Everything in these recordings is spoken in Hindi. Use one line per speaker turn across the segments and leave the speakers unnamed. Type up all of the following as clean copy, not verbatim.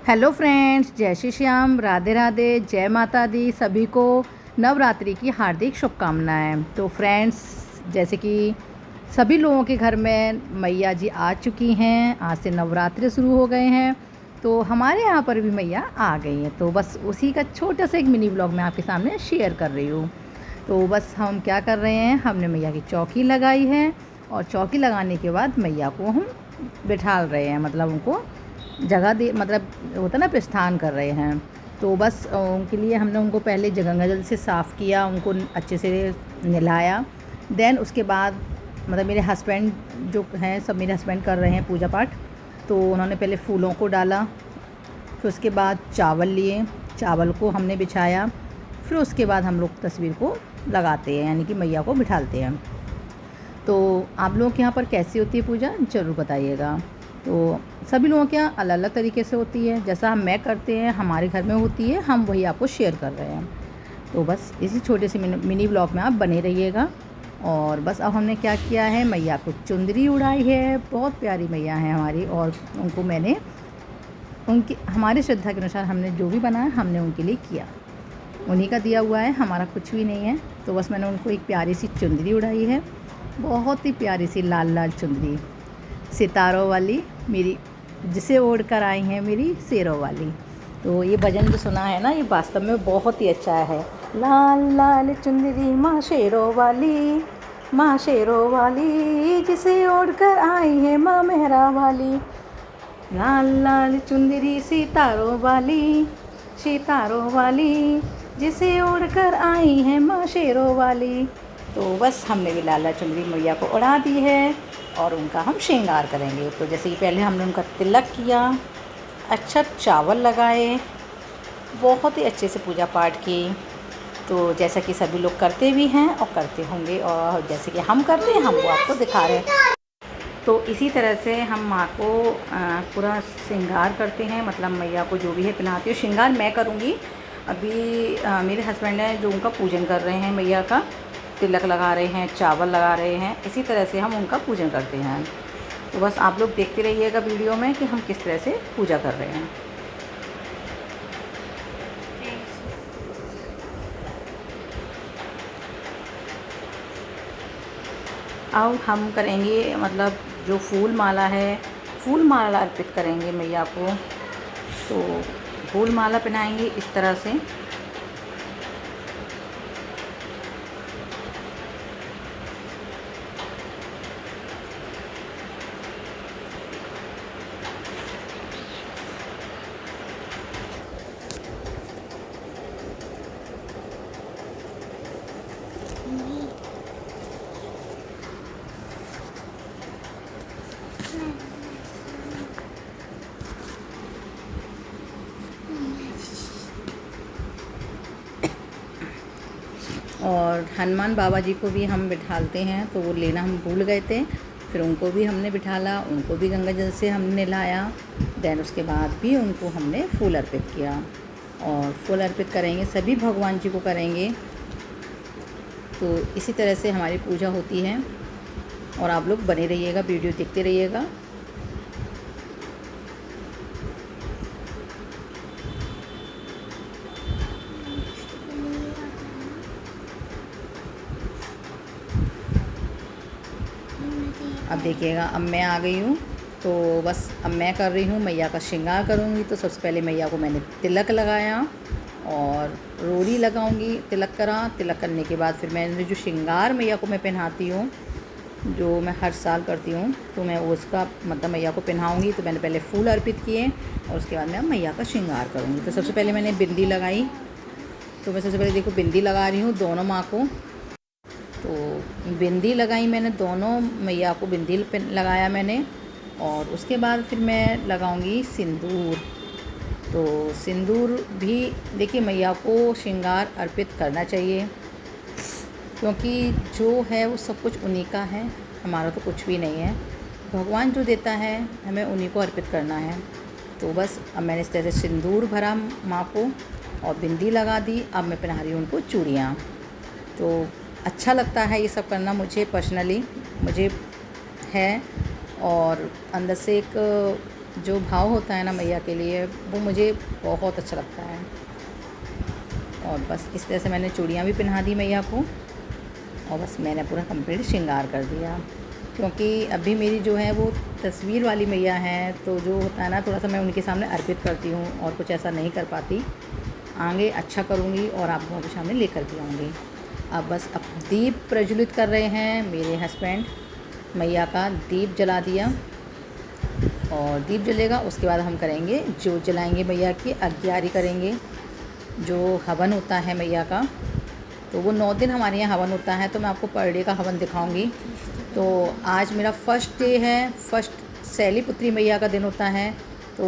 हेलो फ्रेंड्स, जय श्री श्याम, राधे राधे, जय माता दी। सभी को नवरात्रि की हार्दिक शुभकामनाएं। तो फ्रेंड्स, जैसे कि सभी लोगों के घर में मैया जी आ चुकी हैं। आज से नवरात्रि शुरू हो गए हैं, तो हमारे यहाँ पर भी मैया आ गई हैं। तो बस उसी का छोटा सा एक मिनी ब्लॉग मैं आपके सामने शेयर कर रही हूँ। तो बस हम क्या कर रहे हैं, हमने मैया की चौकी लगाई है और चौकी लगाने के बाद मैया को हम बिठा रहे हैं, मतलब उनको जगह दे, मतलब होता ना, प्रस्थान कर रहे हैं। तो बस उनके लिए हमने उनको पहले गंगा जल से साफ़ किया, उनको अच्छे से नहलाया। देन उसके बाद मतलब मेरे हस्बैंड जो हैं, सब मेरे हस्बैंड कर रहे हैं पूजा पाठ। तो उन्होंने पहले फूलों को डाला, फिर उसके बाद चावल लिए, चावल को हमने बिछाया। फिर उसके बाद हम लोग तस्वीर को लगाते हैं, यानी कि मैया को बिठाते हैं। तो आप लोगों के यहाँ पर कैसी होती है पूजा, ज़रूर बताइएगा। तो सभी लोगों के यहाँ अलग अलग तरीके से होती है। जैसा हम मैं करते हैं, हमारे घर में होती है, हम वही आपको शेयर कर रहे हैं। तो बस इसी छोटे से मिनी ब्लॉग में आप बने रहिएगा। और बस अब हमने क्या किया है, मैया को चुंदरी उड़ाई है। बहुत प्यारी मैया है हमारी, और उनको मैंने उनकी हमारी श्रद्धा के अनुसार हमने जो भी बनाया हमने उनके लिए किया, उन्हीं का दिया हुआ है, हमारा कुछ भी नहीं है। तो बस मैंने उनको एक प्यारी सी चुंदरी उड़ाई है, बहुत ही प्यारी सी लाल लाल चुंदरी, सितारों वाली मेरी, जिसे ओढ़ कर आई हैं मेरी शेरों वाली। तो ये भजन जो सुना है ना, ये वास्तव में बहुत ही अच्छा है। लाल लाल चुंदरी माँ शेरों वाली, माँ शेरों वाली, जिसे ओढ़ कर आई है माँ मेहरा वाली। लाल लाल चुंदरी सितारों वाली, सितारों वाली, जिसे ओढ़ कर आई है माँ शेरों वाली। तो बस हमने भी लाल लाल चुंदरी मैया को उड़ा दी है और उनका हम श्रृंगार करेंगे। तो जैसे कि पहले हमने उनका तिलक किया, अच्छा चावल लगाए, बहुत ही अच्छे से पूजा पाठ की। तो जैसा कि सभी लोग करते भी हैं और करते होंगे, और जैसे कि हम करते हैं हम वो आपको दिखा रहे हैं। तो इसी तरह से हम माँ को पूरा श्रृंगार करते हैं, मतलब मैया को जो भी है पहनाती हूँ। श्रृंगार मैं करूँगी, अभी मेरे हस्बैंड हैं जो उनका पूजन कर रहे हैं, मैया का तिलक लगा रहे हैं, चावल लगा रहे हैं। इसी तरह से हम उनका पूजन करते हैं। तो बस आप लोग देखते रहिएगा वीडियो में कि हम किस तरह से पूजा कर रहे हैं। अब हम करेंगे, मतलब जो फूल माला है, फूल माला अर्पित करेंगे मैया को। तो फूल माला पहनाएंगे इस तरह से। और हनुमान बाबा जी को भी हम बिठालते हैं, तो वो लेना हम भूल गए थे। फिर उनको भी हमने बिठाला, उनको भी गंगा जल से हमने नहलाया। देन उसके बाद भी उनको हमने फूल अर्पित किया, और फूल अर्पित करेंगे सभी भगवान जी को करेंगे। तो इसी तरह से हमारी पूजा होती है, और आप लोग बने रहिएगा, वीडियो देखते रहिएगा। अब देखिएगा, अब मैं आ गई हूँ। तो बस अब मैं कर रही हूँ, मैया का श्रृंगार करूँगी। तो सबसे पहले मैया को मैंने तिलक लगाया और रोड़ी लगाऊंगी, तिलक करा। तिलक करने के बाद फिर मैंने जो श्रृंगार मैया को मैं पहनाती हूँ, जो मैं हर साल करती हूँ, तो मैं उसका मतलब मैया को पहनाऊँगी। तो मैंने पहले फूल अर्पित किए और उसके बाद मैं मैया का श्रृंगार करूँगी। तो सबसे पहले मैंने बिंदी लगाई। तो मैं सबसे पहले देखो बिंदी लगा रही हूँ दोनों माँ को। तो बिंदी लगाई मैंने दोनों मैया को, बिंदी लगाया मैंने। और उसके बाद फिर मैं लगाऊंगी सिंदूर। तो सिंदूर भी देखिए, मैया को श्रृंगार अर्पित करना चाहिए, क्योंकि जो है वो सब कुछ उन्हीं का है, हमारा तो कुछ भी नहीं है। भगवान जो देता है हमें उन्हीं को अर्पित करना है। तो बस अब मैंने इस तरह से सिंदूर भरा माँ को और बिंदी लगा दी। अब मैं पहना रही हूँ उनको चूड़ियाँ। तो अच्छा लगता है ये सब करना, मुझे पर्सनली मुझे है। और अंदर से एक जो भाव होता है ना मैया के लिए, वो मुझे बहुत अच्छा लगता है। और बस इस तरह से मैंने चूड़ियाँ भी पहना दी मैया को, और बस मैंने पूरा कंप्लीट श्रृंगार कर दिया। क्योंकि अभी मेरी जो है वो तस्वीर वाली मैया हैं, तो जो होता है ना थोड़ा सा मैं उनके सामने अर्पित करती हूँ, और कुछ ऐसा नहीं कर पाती। आगे अच्छा करूँगी और आप लोगों के सामने लेकर भी आऊँगी। अब दीप प्रज्वलित कर रहे हैं मेरे हस्बैंड। मैया का दीप जला दिया, और दीप जलेगा उसके बाद हम करेंगे जोत जलाएंगे, मैया की अग्यारी करेंगे। जो हवन होता है मैया का, तो वो 9 दिन हमारे यहाँ हवन होता है, तो मैं आपको पर डे का हवन दिखाऊंगी। तो आज मेरा फर्स्ट डे है, फर्स्ट शैलीपुत्री मैया का दिन होता है। तो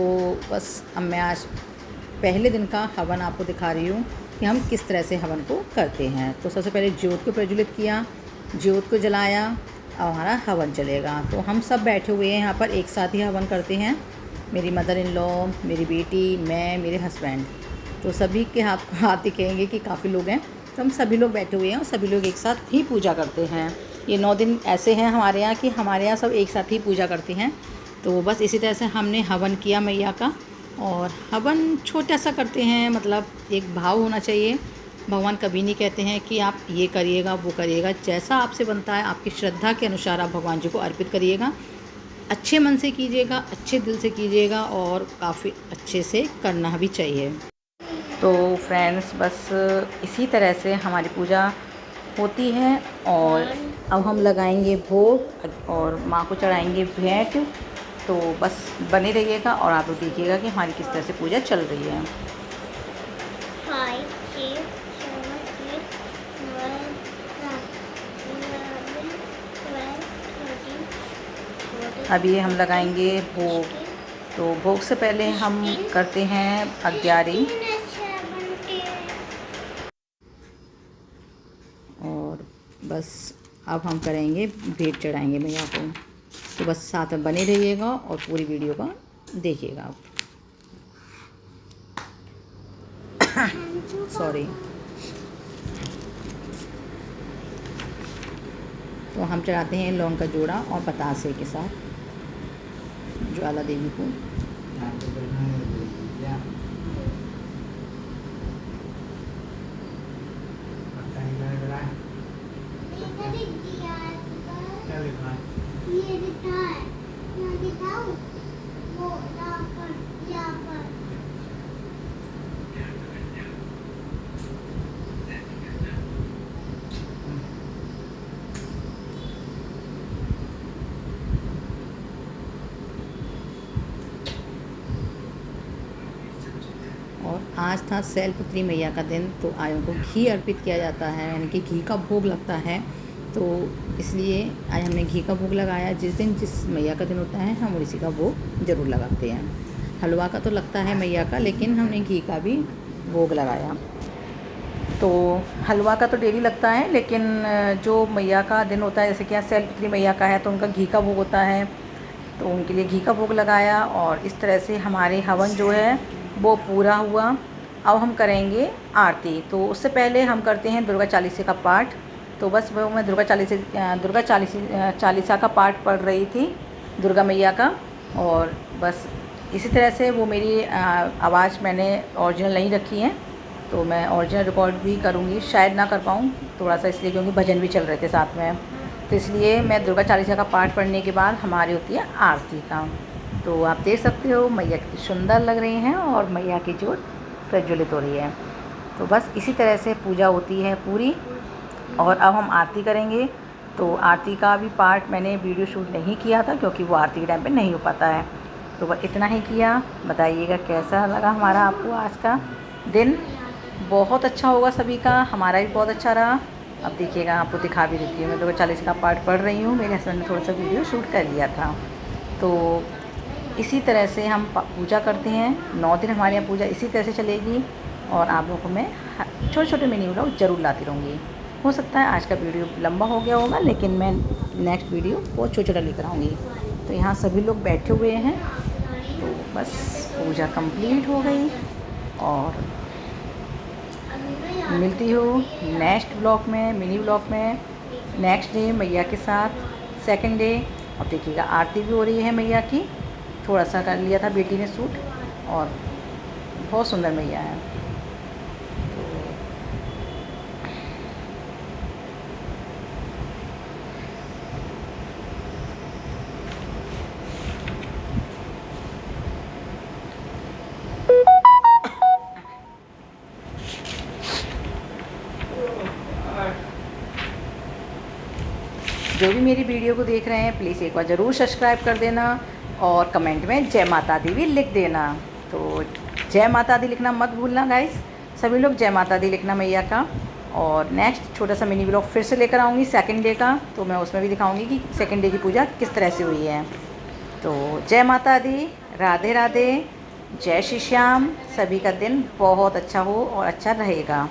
बस अब मैं आज पहले दिन का हवन आपको दिखा रही हूँ कि हम किस तरह से हवन को करते हैं। तो सबसे पहले ज्योत को प्रज्वलित किया, ज्योत को जलाया, और हमारा हवन चलेगा। तो हम सब बैठे हुए हैं यहाँ पर, एक साथ ही हवन करते हैं। मेरी मदर इन लॉ, मेरी बेटी, मैं, मेरे हस्बैंड, तो सभी के हाथ दिखेंगे कि काफ़ी लोग हैं। तो हम सभी लोग बैठे हुए हैं और सभी लोग एक साथ ही पूजा करते हैं। ये 9 दिन ऐसे हैं हमारे यहाँ कि हमारे यहाँ सब एक साथ ही पूजा करते हैं। तो बस इसी तरह से हमने हवन किया मैया का, और हवन छोटा सा करते हैं, मतलब एक भाव होना चाहिए। भगवान कभी नहीं कहते हैं कि आप ये करिएगा वो करिएगा, जैसा आपसे बनता है आपकी श्रद्धा के अनुसार आप भगवान जी को अर्पित करिएगा। अच्छे मन से कीजिएगा, अच्छे दिल से कीजिएगा, और काफ़ी अच्छे से करना भी चाहिए। तो फ्रेंड्स, बस इसी तरह से हमारी पूजा होती है। और अब हम लगाएंगे भोग और माँ को चढ़ाएंगे भेंट। तो बस बने रहिएगा और आप लोग देखिएगा कि हमारी किस तरह से पूजा चल रही है। अभी हम लगाएंगे भोग। तो भोग से पहले हम करते हैं अग्यारी, और बस अब हम करेंगे भेंट चढ़ाएंगे मैया को। तो बस साथ में बने रहिएगा और पूरी वीडियो का देखिएगा आप। सॉरी। तो हम चढ़ाते हैं लौंग का जोड़ा और बतासे के साथ ज्वाला देवी को। और आज था शैलपुत्री मैया का दिन, तो आज उनको घी अर्पित किया जाता है, यानी कि घी का भोग लगता है। तो इसलिए आज हमने घी का भोग लगाया। जिस दिन जिस मैया का दिन होता है हम उसी का भोग ज़रूर लगाते हैं। हलवा का तो लगता है मैया का, लेकिन हमने घी का भी भोग लगाया। तो हलवा का तो डेली लगता है, लेकिन जो मैया का दिन होता है, जैसे कि यहाँ शैलपुत्री मैया का है तो उनका घी का भोग होता है, तो उनके लिए घी का भोग लगाया। और इस तरह से हमारे हवन जो है वो पूरा हुआ। अब हम करेंगे आरती। तो उससे पहले हम करते हैं दुर्गा चालीसा का पाठ। तो बस वो मैं दुर्गा चालीसा का पाठ पढ़ रही थी, दुर्गा मैया का। और बस इसी तरह से वो मेरी आवाज़ मैंने ओरिजिनल नहीं रखी है, तो मैं ओरिजिनल रिकॉर्ड भी करूँगी, शायद ना कर पाऊँ थोड़ा सा, इसलिए क्योंकि भजन भी चल रहे थे साथ में। तो इसलिए मैं दुर्गा चालीसा का पाठ पढ़ने के बाद हमारी होती है आरती का। तो आप देख सकते हो मैया कितनी सुंदर लग रही हैं और मैया की ज्योत प्रज्वलित हो रही है। तो बस इसी तरह से पूजा होती है पूरी। और अब हम आरती करेंगे। तो आरती का भी पार्ट मैंने वीडियो शूट नहीं किया था, क्योंकि वो आरती के टाइम पे नहीं हो पाता है। तो बस इतना ही किया। बताइएगा कैसा लगा हमारा आपको आज का दिन। बहुत अच्छा होगा सभी का, हमारा भी बहुत अच्छा रहा। अब देखिएगा, आपको दिखा भी देती हूँ। मैं दुर्गा चालीसा का पाठ पढ़ रही हूँ, मेरे हस्बैंड ने थोड़ा सा वीडियो शूट कर लिया था। तो इसी तरह से हम पूजा करते हैं। 9 दिन हमारे यहाँ पूजा इसी तरह से चलेगी, और आप लोगों को मैं छोटे छोटे मिनी व्लॉग ज़रूर लाती रहूँगी। हो सकता है आज का वीडियो लंबा हो गया होगा, लेकिन मैं नेक्स्ट वीडियो बहुत छोटा लेकर आऊँगी। तो यहाँ सभी लोग बैठे हुए हैं। तो बस पूजा कंप्लीट हो गई, और मिलती हूँ नेक्स्ट ब्लॉग में, मिनी ब्लॉग में, नेक्स्ट डे मैया के साथ, सेकंड डे। अब देखिएगा आरती भी हो रही है मैया की। थोड़ा सा कर लिया था बेटी ने सूट, और बहुत सुंदर मैया है। जो भी मेरी वीडियो को देख रहे हैं प्लीज़ एक बार ज़रूर सब्सक्राइब कर देना, और कमेंट में जय माता दी भी लिख देना। तो जय माता दी लिखना मत भूलना गाइस, सभी लोग जय माता दी लिखना मैया का। और नेक्स्ट छोटा सा मिनी ब्लॉग फिर से लेकर आऊँगी सेकंड डे का, तो मैं उसमें भी दिखाऊँगी कि सेकंड डे की पूजा किस तरह से हुई है। तो जय माता दी, राधे राधे, जय श्री श्याम। सभी का दिन बहुत अच्छा हो और अच्छा रहेगा।